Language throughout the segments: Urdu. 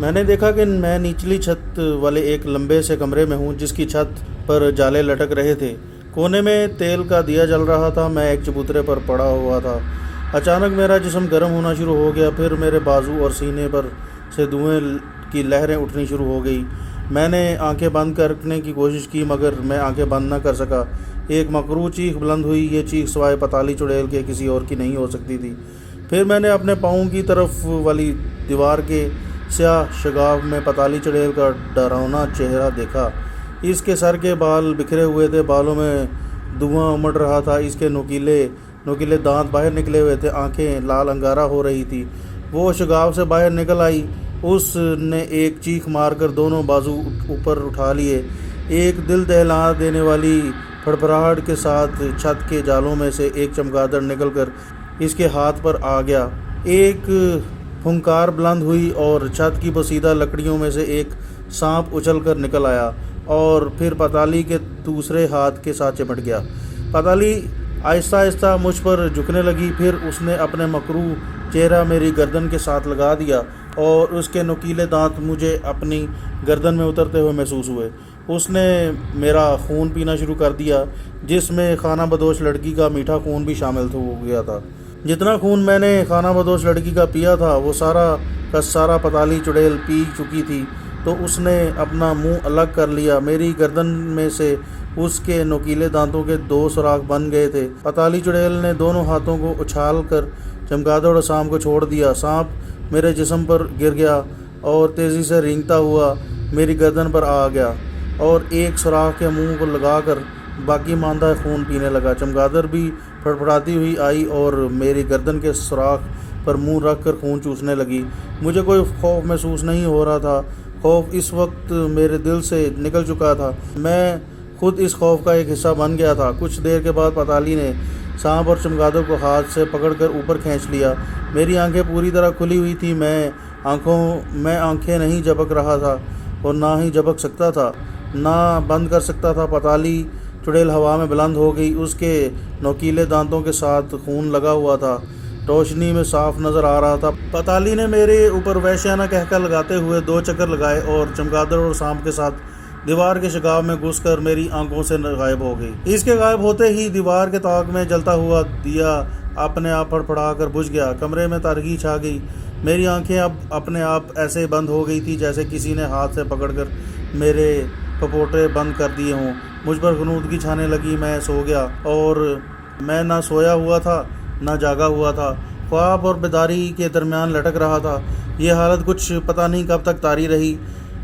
میں نے دیکھا کہ میں نچلی چھت والے ایک لمبے سے کمرے میں ہوں جس کی چھت پر جالے لٹک رہے تھے۔ کونے میں تیل کا دیا جل رہا تھا۔ میں ایک چبوترے پر پڑا ہوا تھا۔ اچانک میرا جسم گرم ہونا شروع ہو گیا، پھر میرے بازو اور سینے پر سے دھوئیں کی لہریں اٹھنی شروع ہو گئی۔ میں نے آنکھیں بند کرنے کی کوشش کی مگر میں آنکھیں بند نہ کر سکا۔ ایک مکروہ چیخ بلند ہوئی۔ یہ چیخ سوائے پتالی چڑیل کے کسی اور کی نہیں ہو سکتی تھی۔ پھر میں نے اپنے پاؤں کی طرف والی دیوار کے سیاہ شگاف میں پتالی چڑیل کا ڈراؤنا چہرہ دیکھا۔ اس کے سر کے بال بکھرے ہوئے تھے، بالوں میں دھواں امڑ رہا تھا، اس کے نوکیلے دانت باہر نکلے ہوئے تھے، آنکھیں لال انگارہ ہو رہی تھی۔ وہ شگاف سے باہر نکل آئی۔ اس نے ایک چیخ مار کر دونوں بازو اوپر اٹھا لیے۔ ایک دل دہلا دینے والی پھڑپھڑاہٹ کے ساتھ چھت کے جالوں میں سے ایک چمگادڑ نکل کر اس کے ہاتھ پر آ گیا۔ ایک پھنکار بلند ہوئی اور چھت کی پوشیدہ لکڑیوں میں سے ایک سانپ اچھل کر نکل آیا اور پھر پتالی کے دوسرے ہاتھ کے ساتھ چمٹ گیا۔ پتالی آہستہ آہستہ مجھ پر جھکنے لگی، پھر اس نے اپنے مکروہ چہرہ میری گردن کے ساتھ لگا دیا اور اس کے نوکیلے دانت مجھے اپنی گردن میں اترتے ہوئے محسوس ہوئے۔ اس نے میرا خون پینا شروع کر دیا، جس میں خانہ بدوش لڑکی کا میٹھا خون بھی شامل ہو گیا تھا۔ جتنا خون میں نے خانہ بدوش لڑکی کا پیا تھا وہ سارا کا سارا پتالی چڑیل پی چکی تھی، تو اس نے اپنا منہ الگ کر لیا۔ میری گردن میں سے اس کے نوکیلے دانتوں کے 2 سوراخ بن گئے تھے۔ پتالی چڑیل نے دونوں ہاتھوں کو اچھال کر چمگادڑ اور سانپ کو چھوڑ دیا۔ سانپ میرے جسم پر گر گیا اور تیزی سے رینگتا ہوا میری گردن پر آ گیا اور ایک سوراخ کے منہ کو لگا کر باقی ماندہ خون پینے لگا۔ چمگادڑ بھی پھڑپھڑاتی ہوئی آئی اور میری گردن کے سوراخ پر منہ رکھ کر خون چوسنے لگی۔ مجھے کوئی خوف محسوس نہیں ہو رہا تھا۔ خوف اس وقت میرے دل سے نکل چکا تھا۔ میں خود اس خوف کا ایک حصہ بن گیا تھا۔ کچھ دیر کے بعد پتالی نے سانپ اور چمگادڑ کو ہاتھ سے پکڑ کر اوپر کھینچ لیا۔ میری آنکھیں پوری طرح کھلی ہوئی تھیں۔ میں آنکھیں نہیں جھپک رہا تھا اور نہ ہی جھپک سکتا تھا، نہ بند کر سکتا تھا۔ پتالی چڑیل ہوا میں بلند ہو گئی۔ اس کے نوکیلے دانتوں کے ساتھ خون لگا ہوا تھا، روشنی میں صاف نظر آ رہا تھا۔ پتالی نے میرے اوپر وحشیانہ قہقہ لگاتے ہوئے 2 چکر لگائے اور چمگادڑ اور سانپ کے ساتھ دیوار کے شگاف میں گھس کر میری آنکھوں سے غائب ہو گئی۔ اس کے غائب ہوتے ہی دیوار کے طاق میں جلتا ہوا دیا اپنے آپ پھڑپھڑا کر بجھ گیا۔ کمرے میں تاریکی چھا گئی۔ میری آنکھیں اب اپنے آپ ایسے بند ہو گئی تھی جیسے کسی نے ہاتھ سے پکڑ کر میرے پپوٹے بند کر دیے ہوں۔ مجھ پر غنودگی چھانے لگی۔ میں سو گیا اور میں نہ سویا ہوا تھا نہ جاگا ہوا تھا، خواب اور بیداری کے درمیان لٹک رہا تھا۔ یہ حالت کچھ پتہ نہیں کب تک طاری رہی۔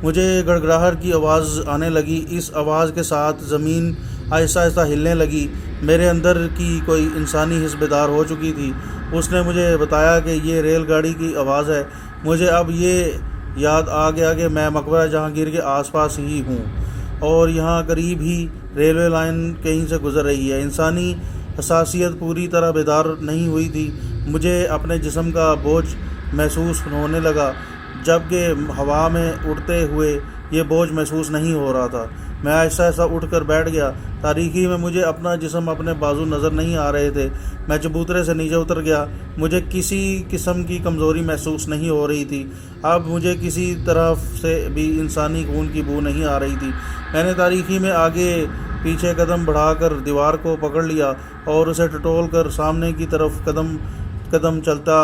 مجھے گڑگڑاہٹ کی آواز آنے لگی۔ اس آواز کے ساتھ زمین آہستہ آہستہ ہلنے لگی۔ میرے اندر کی کوئی انسانی حس بیدار ہو چکی تھی۔ اس نے مجھے بتایا کہ یہ ریل گاڑی کی آواز ہے۔ مجھے اب یہ یاد آ گیا کہ میں مقبرہ جہانگیر کے آس پاس ہی ہوں اور یہاں قریب ہی ریلوے لائن کہیں سے گزر رہی ہے۔ انسانی حساسیت پوری طرح بیدار نہیں ہوئی تھی۔ مجھے اپنے جسم کا بوجھ محسوس ہونے لگا، جبکہ ہوا میں اڑتے ہوئے یہ بوجھ محسوس نہیں ہو رہا تھا۔ میں آہستہ آہستہ اٹھ کر بیٹھ گیا۔ تاریکی میں مجھے اپنا جسم، اپنے بازو نظر نہیں آ رہے تھے۔ میں چبوترے سے نیچے اتر گیا۔ مجھے کسی قسم کی کمزوری محسوس نہیں ہو رہی تھی۔ اب مجھے کسی طرف سے بھی انسانی خون کی بو نہیں آ رہی تھی۔ میں نے تاریکی میں آگے پیچھے قدم بڑھا کر دیوار کو پکڑ لیا اور اسے ٹٹول کر سامنے کی طرف قدم قدم چلتا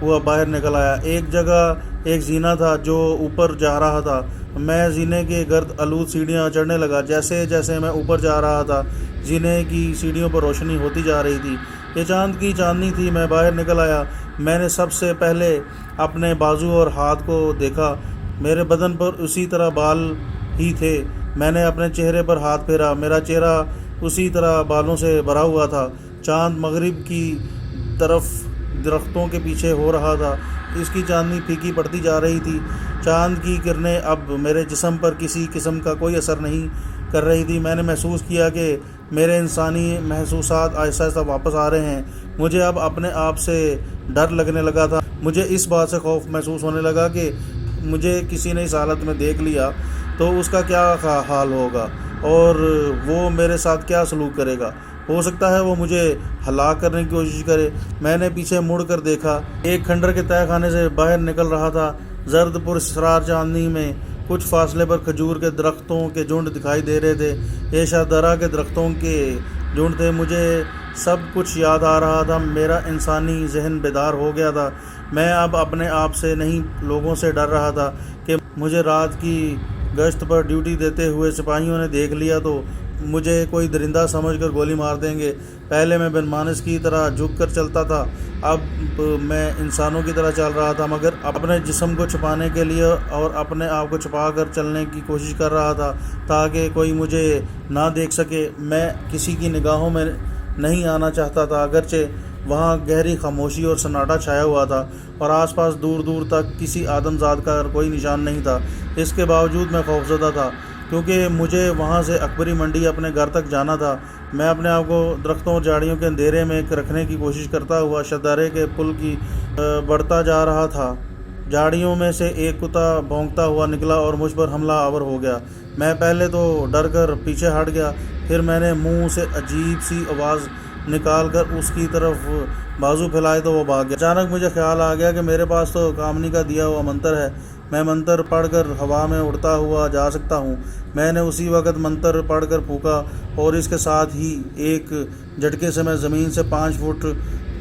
ہوا باہر نکل آیا۔ ایک جگہ ایک زینہ تھا جو اوپر جا رہا تھا۔ میں زینے کے گرد آلود سیڑھیاں چڑھنے لگا۔ جیسے جیسے میں اوپر جا رہا تھا زینے کی سیڑھیوں پر روشنی ہوتی جا رہی تھی۔ یہ چاند کی چاندنی تھی۔ میں باہر نکل آیا۔ میں نے سب سے پہلے اپنے بازو اور ہاتھ کو دیکھا۔ میرے بدن پر اسی طرح بال ہی تھے۔ میں نے اپنے چہرے پر ہاتھ پھیرا۔ میرا چہرہ اسی طرح بالوں سے بھرا ہوا تھا۔ چاند مغرب کی طرف درختوں کے پیچھے ہو رہا تھا۔ اس کی چاندنی پھیکی پڑتی جا رہی تھی۔ چاند کی کرنیں اب میرے جسم پر کسی قسم کا کوئی اثر نہیں کر رہی تھی۔ میں نے محسوس کیا کہ میرے انسانی محسوسات آہستہ آہستہ واپس آ رہے ہیں۔ مجھے اب اپنے آپ سے ڈر لگنے لگا تھا۔ مجھے اس بات سے خوف محسوس ہونے لگا کہ مجھے کسی نے اس حالت میں دیکھ لیا تو اس کا کیا حال ہوگا اور وہ میرے ساتھ کیا سلوک کرے گا۔ ہو سکتا ہے وہ مجھے ہلاک کرنے کی کوشش کرے۔ میں نے پیچھے مڑ کر دیکھا۔ ایک کھنڈر کے تہہ خانے سے باہر نکل رہا تھا۔ زرد پراسرار چاندنی میں کچھ فاصلے پر کھجور کے درختوں کے جھنڈ دکھائی دے رہے تھے، ایشا درا کے درختوں کے جھنڈ تھے۔ مجھے سب کچھ یاد آ رہا تھا، میرا انسانی ذہن بیدار ہو گیا تھا۔ میں اب اپنے آپ سے نہیں، لوگوں سے ڈر رہا تھا کہ مجھے رات کی گشت پر ڈیوٹی دیتے ہوئے سپاہیوں نے دیکھ لیا تو مجھے کوئی درندہ سمجھ کر گولی مار دیں گے۔ پہلے میں بن مانس کی طرح جھک کر چلتا تھا، اب میں انسانوں کی طرح چل رہا تھا، مگر اپنے جسم کو چھپانے کے لیے اور اپنے آپ کو چھپا کر چلنے کی کوشش کر رہا تھا تاکہ کوئی مجھے نہ دیکھ سکے۔ میں کسی کی نگاہوں میں نہیں آنا چاہتا تھا، اگرچہ وہاں گہری خاموشی اور سناٹا چھایا ہوا تھا اور آس پاس دور دور تک کسی آدم ذات کا کوئی نشان نہیں تھا۔ اس کے باوجود میں خوفزدہ تھا کیونکہ مجھے وہاں سے اکبری منڈی اپنے گھر تک جانا تھا۔ میں اپنے آپ کو درختوں اور جھاڑیوں کے اندھیرے میں رکھنے کی کوشش کرتا ہوا شدارے کے پل کی بڑھتا جا رہا تھا۔ جھاڑیوں میں سے ایک کتا بھونکتا ہوا نکلا اور مجھ پر حملہ آور ہو گیا۔ میں پہلے تو ڈر کر پیچھے ہٹ گیا، پھر میں نے منہ سے عجیب سی آواز نکال کر اس کی طرف بازو پھیلائے تو وہ بھاگ گیا۔ اچانک مجھے خیال آ گیا کہ میرے پاس تو کامنی کا دیا ہوا منتر ہے، میں منتر پڑھ کر ہوا میں اڑتا ہوا جا سکتا ہوں۔ میں نے اسی وقت منتر پڑھ کر پھونکا اور اس کے ساتھ ہی ایک جھٹکے سے میں زمین سے 5 فٹ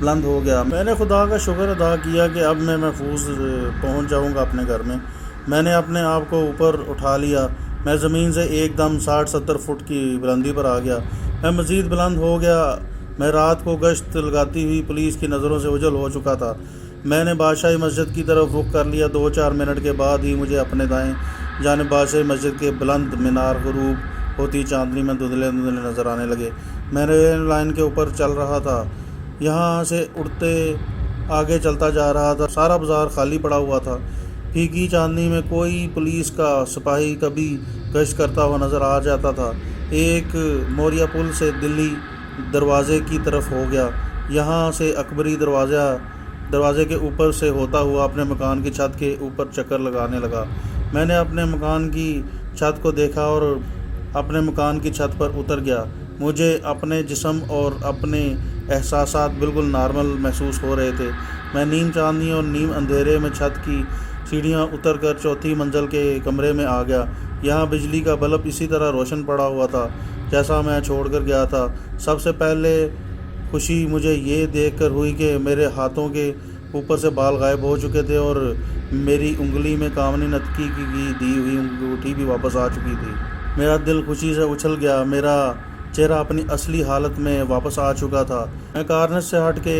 بلند ہو گیا۔ میں نے خدا کا شکر ادا کیا کہ اب میں محفوظ پہنچ جاؤں گا اپنے گھر میں۔ میں نے اپنے آپ کو اوپر اٹھا لیا، میں زمین سے ایک دم 60-70 فٹ کی بلندی پر آ گیا۔ میں مزید بلند ہو گیا۔ میں رات کو گشت لگاتی ہوئی پولیس کی نظروں سے اوجھل ہو چکا تھا۔ میں نے بادشاہی مسجد کی طرف رخ کر لیا۔ 2-4 منٹ کے بعد ہی مجھے اپنے دائیں جانب بادشاہی مسجد کے بلند مینار غروب ہوتی چاندنی میں دھندلے دھندلے نظر آنے لگے۔ میں ریل لائن کے اوپر چل رہا تھا، یہاں سے اڑتے آگے چلتا جا رہا تھا۔ سارا بازار خالی پڑا ہوا تھا، پھیکی چاندنی میں کوئی پولیس کا سپاہی کبھی گشت کرتا ہوا نظر آ جاتا تھا۔ ایک موریا پل سے دلی دروازے کی طرف ہو گیا، یہاں سے اکبری دروازے کے اوپر سے ہوتا ہوا اپنے مکان کی چھت کے اوپر چکر لگانے لگا۔ میں نے اپنے مکان کی چھت کو دیکھا اور اپنے مکان کی چھت پر اتر گیا۔ مجھے اپنے جسم اور اپنے احساسات بالکل نارمل محسوس ہو رہے تھے۔ میں نیم چاندنی اور نیم اندھیرے میں چھت کی سیڑھیاں اتر کر 4تھی منزل کے کمرے میں آ گیا۔ یہاں بجلی کا بلب اسی طرح روشن پڑا ہوا تھا جیسا میں چھوڑ کر گیا تھا۔ سب سے پہلے خوشی مجھے یہ دیکھ کر ہوئی کہ میرے ہاتھوں کے اوپر سے بال غائب ہو چکے تھے اور میری انگلی میں کامنی نتکی کی دی ہوئی انگوٹھی بھی واپس آ چکی تھی۔ میرا دل خوشی سے اچھل گیا، میرا چہرہ اپنی اصلی حالت میں واپس آ چکا تھا۔ میں کارنس سے ہٹ کے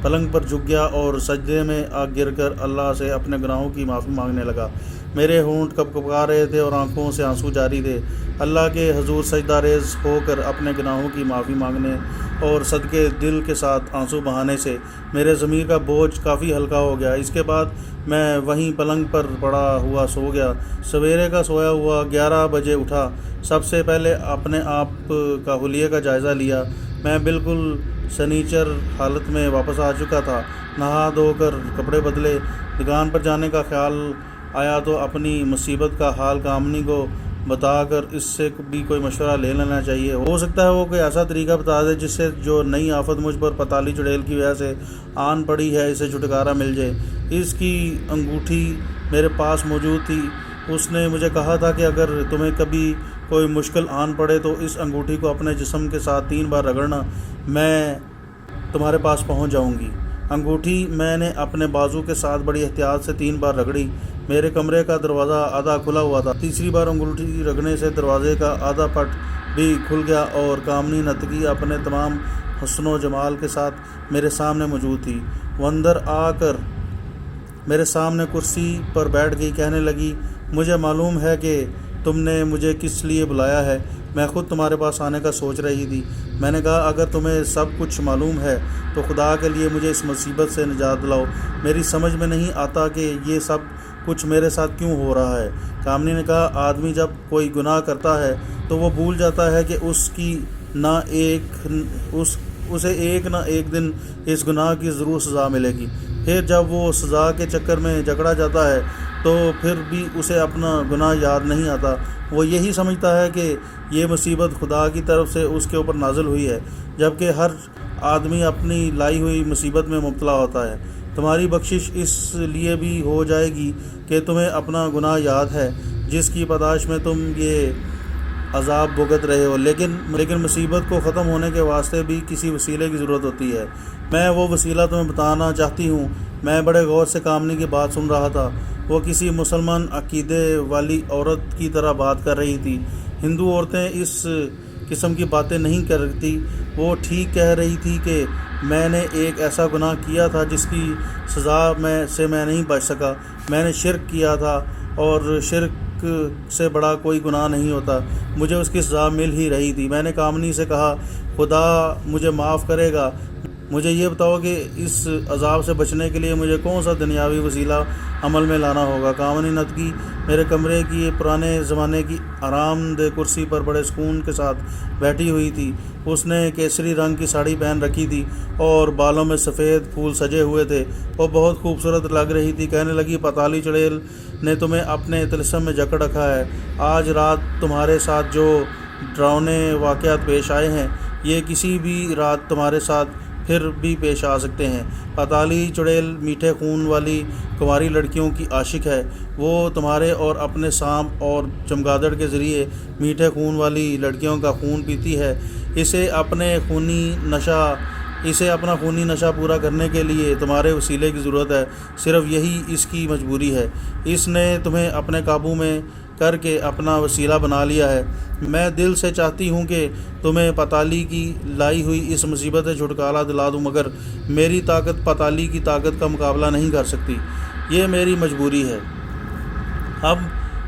پلنگ پر جھک گیا اور سجدے میں آ گر کر اللہ سے اپنے گناہوں کی معافی مانگنے لگا۔ میرے ہونٹ کپکپا رہے تھے اور آنکھوں سے آنسو جاری تھے۔ اللہ کے حضور سجدہ ریز ہو کر اپنے گناہوں کی معافی مانگنے اور صدقے دل کے ساتھ آنسو بہانے سے میرے ضمیر کا بوجھ کافی ہلکا ہو گیا۔ اس کے بعد میں وہیں پلنگ پر پڑا ہوا سو گیا۔ سویرے کا سویا ہوا 11 بجے اٹھا۔ سب سے پہلے اپنے آپ کا حلیے کا جائزہ لیا۔ میں بالکل سنیچر حالت میں واپس آ چکا تھا۔ نہا دھو کر کپڑے بدلے، دکان پر جانے کا خیال آیا تو اپنی مصیبت کا حال کامنی کو بتا کر اس سے بھی کوئی مشورہ لے لینا چاہیے، ہو سکتا ہے وہ کوئی ایسا طریقہ بتا دے جس سے جو نئی آفت مجھ پر پتالی چڑیل کی وجہ سے آن پڑی ہے اسے چھٹکارا مل جائے۔ اس کی انگوٹھی میرے پاس موجود تھی۔ اس نے مجھے کہا تھا کہ اگر تمہیں کبھی کوئی مشکل آن پڑے تو اس انگوٹھی کو اپنے جسم کے ساتھ 3 بار رگڑنا، میں تمہارے پاس پہنچ جاؤں گی۔ انگوٹھی میں نے اپنے بازو کے ساتھ بڑی احتیاط سے 3 بار رگڑی۔ میرے کمرے کا دروازہ آدھا کھلا ہوا تھا۔ تیسری بار انگوٹھی رگڑنے سے دروازے کا آدھا پٹ بھی کھل گیا اور کامنی نتکی اپنے تمام حسن و جمال کے ساتھ میرے سامنے موجود تھی۔ وہ اندر آ کر میرے سامنے کرسی پر بیٹھ گئی، کہنے لگی، مجھے معلوم ہے کہ تم نے مجھے کس لیے بلایا ہے، میں خود تمہارے پاس آنے کا سوچ رہی تھی۔ میں نے کہا اگر تمہیں سب کچھ معلوم ہے تو خدا کے لیے مجھے اس مصیبت سے نجات دلاؤ، میری سمجھ میں نہیں آتا کہ یہ سب کچھ میرے ساتھ کیوں ہو رہا ہے۔ کامنی نے کہا آدمی جب کوئی گناہ کرتا ہے تو وہ بھول جاتا ہے کہ اسے ایک نہ ایک دن اس گناہ کی ضرور سزا ملے گی۔ پھر جب وہ سزا کے چکر میں جکڑا جاتا ہے تو پھر بھی اسے اپنا گناہ یاد نہیں آتا، وہ یہی سمجھتا ہے کہ یہ مصیبت خدا کی طرف سے اس کے اوپر نازل ہوئی ہے، جبکہ ہر آدمی اپنی لائی ہوئی مصیبت میں مبتلا ہوتا ہے۔ تمہاری بخشش اس لیے بھی ہو جائے گی کہ تمہیں اپنا گناہ یاد ہے جس کی پاداش میں تم یہ عذاب بھگت رہے ہو، لیکن مصیبت کو ختم ہونے کے واسطے بھی کسی وسیلے کی ضرورت ہوتی ہے۔ میں وہ وسیلہ تمہیں بتانا چاہتی ہوں۔ میں بڑے غور سے کامنی کی بات سن رہا تھا۔ وہ کسی مسلمان عقیدے والی عورت کی طرح بات کر رہی تھی۔ ہندو عورتیں اس قسم کی باتیں نہیں کرتی۔ وہ ٹھیک کہہ رہی تھی کہ میں نے ایک ایسا گناہ کیا تھا جس کی سزا سے میں نہیں بچ سکا۔ میں نے شرک کیا تھا، اور شرک سے بڑا کوئی گناہ نہیں ہوتا۔ مجھے اس کی سزا مل ہی رہی تھی۔ میں نے کامنی سے کہا، خدا مجھے معاف کرے گا، مجھے یہ بتاؤ کہ اس عذاب سے بچنے کے لیے مجھے کون سا دنیاوی وسیلہ عمل میں لانا ہوگا۔ کامنی نتکی میرے کمرے کی پرانے زمانے کی آرام دہ کرسی پر بڑے سکون کے ساتھ بیٹھی ہوئی تھی۔ اس نے کیسری رنگ کی ساڑی پہن رکھی تھی اور بالوں میں سفید پھول سجے ہوئے تھے۔ وہ بہت خوبصورت لگ رہی تھی۔ کہنے لگی، پتالی چڑیل نے تمہیں اپنے طلسم میں جکڑ رکھا ہے۔ آج رات تمہارے ساتھ جو ڈراؤنے واقعات پیش آئے ہیں، یہ کسی بھی رات تمہارے ساتھ پھر بھی پیش آ سکتے ہیں۔ پتالی چڑیل میٹھے خون والی کنواری لڑکیوں کی عاشق ہے۔ وہ تمہارے اور اپنے سانپ اور چمگادڑ کے ذریعے میٹھے خون والی لڑکیوں کا خون پیتی ہے۔ اسے اپنا خونی نشہ پورا کرنے کے لیے تمہارے وسیلے کی ضرورت ہے۔ صرف یہی اس کی مجبوری ہے۔ اس نے تمہیں اپنے قابو میں کر کے اپنا وسیلہ بنا لیا ہے۔ میں دل سے چاہتی ہوں کہ تمہیں پتالی کی لائی ہوئی اس مصیبت سے چھٹکارا دلا دوں، مگر میری طاقت پتالی کی طاقت کا مقابلہ نہیں کر سکتی۔ یہ میری مجبوری ہے۔ اب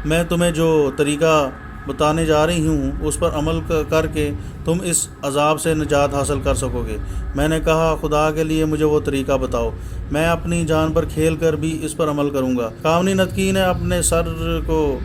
میں تمہیں جو طریقہ بتانے جا رہی ہوں اس پر عمل کر کے تم اس عذاب سے نجات حاصل کر سکو گے۔ میں نے کہا، خدا کے لیے مجھے وہ طریقہ بتاؤ، میں اپنی جان پر کھیل کر بھی اس پر عمل کروں گا۔ کامنی نتکی نے اپنے سر کو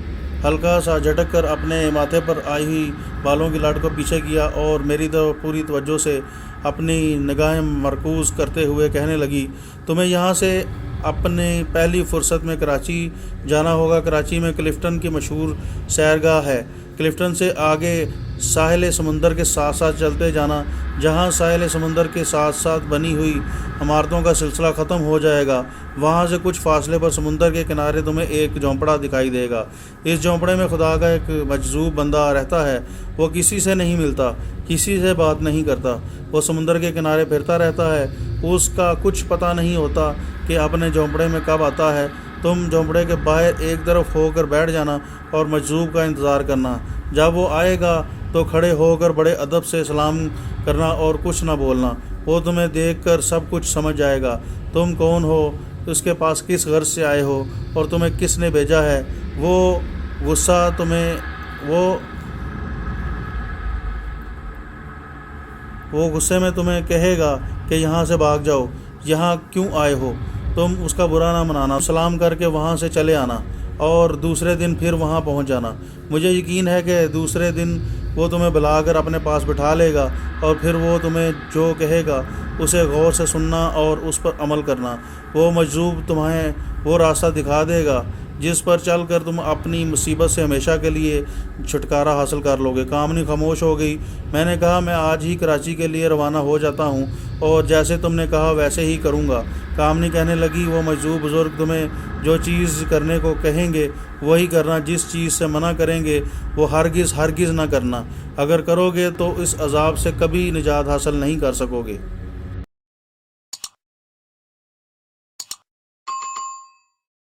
ہلکا سا جھٹک کر اپنے ماتھے پر آئی ہوئی بالوں کی لٹ کو پیچھے کیا اور میری طرف پوری توجہ سے اپنی نگاہیں مرکوز کرتے ہوئے کہنے لگی، تمہیں یہاں سے اپنی پہلی فرصت میں کراچی جانا ہوگا۔ کراچی میں کلفٹن کی مشہور سیرگاہ ہے۔ کلفٹن سے آگے ساحل سمندر کے ساتھ ساتھ چلتے جانا، جہاں ساحل سمندر کے ساتھ ساتھ بنی ہوئی عمارتوں کا سلسلہ ختم ہو جائے گا، وہاں سے کچھ فاصلے پر سمندر کے کنارے تمہیں ایک جھونپڑا دکھائی دے گا۔ اس جھونپڑے میں خدا کا ایک مجذوب بندہ رہتا ہے۔ وہ کسی سے نہیں ملتا، کسی سے بات نہیں کرتا، وہ سمندر کے کنارے پھرتا رہتا ہے۔ اس کا کچھ پتہ نہیں ہوتا کہ اپنے جھونپڑے میں کب آتا ہے۔ تم جھونپڑے کے باہر ایک طرف ہو کر بیٹھ جانا اور مجذوب کا انتظار کرنا۔ جب وہ آئے گا تو کھڑے ہو کر بڑے ادب سے سلام کرنا اور کچھ نہ بولنا۔ وہ تمہیں دیکھ کر سب کچھ سمجھ جائے گا، تم کون ہو، اس کے پاس کس غرض سے آئے ہو اور تمہیں کس نے بھیجا ہے۔ وہ غصے میں تمہیں کہے گا کہ یہاں سے بھاگ جاؤ، یہاں کیوں آئے ہو۔ تم اس کا برا نہ منانا، سلام کر کے وہاں سے چلے آنا اور دوسرے دن پھر وہاں پہنچ جانا۔ مجھے یقین ہے کہ دوسرے دن وہ تمہیں بلا کر اپنے پاس بٹھا لے گا اور پھر وہ تمہیں جو کہے گا اسے غور سے سننا اور اس پر عمل کرنا۔ وہ مجذوب تمہیں وہ راستہ دکھا دے گا جس پر چل کر تم اپنی مصیبت سے ہمیشہ کے لیے چھٹکارا حاصل کر لو گے۔ کامنی خاموش ہو گئی۔ میں نے کہا، میں آج ہی کراچی کے لیے روانہ ہو جاتا ہوں اور جیسے تم نے کہا ویسے ہی کروں گا۔ کامنی کہنے لگی، وہ مجذوب بزرگ تمہیں جو چیز کرنے کو کہیں گے وہی کرنا، جس چیز سے منع کریں گے وہ ہرگز نہ کرنا۔ اگر کرو گے تو اس عذاب سے کبھی نجات حاصل نہیں کر سکو گے۔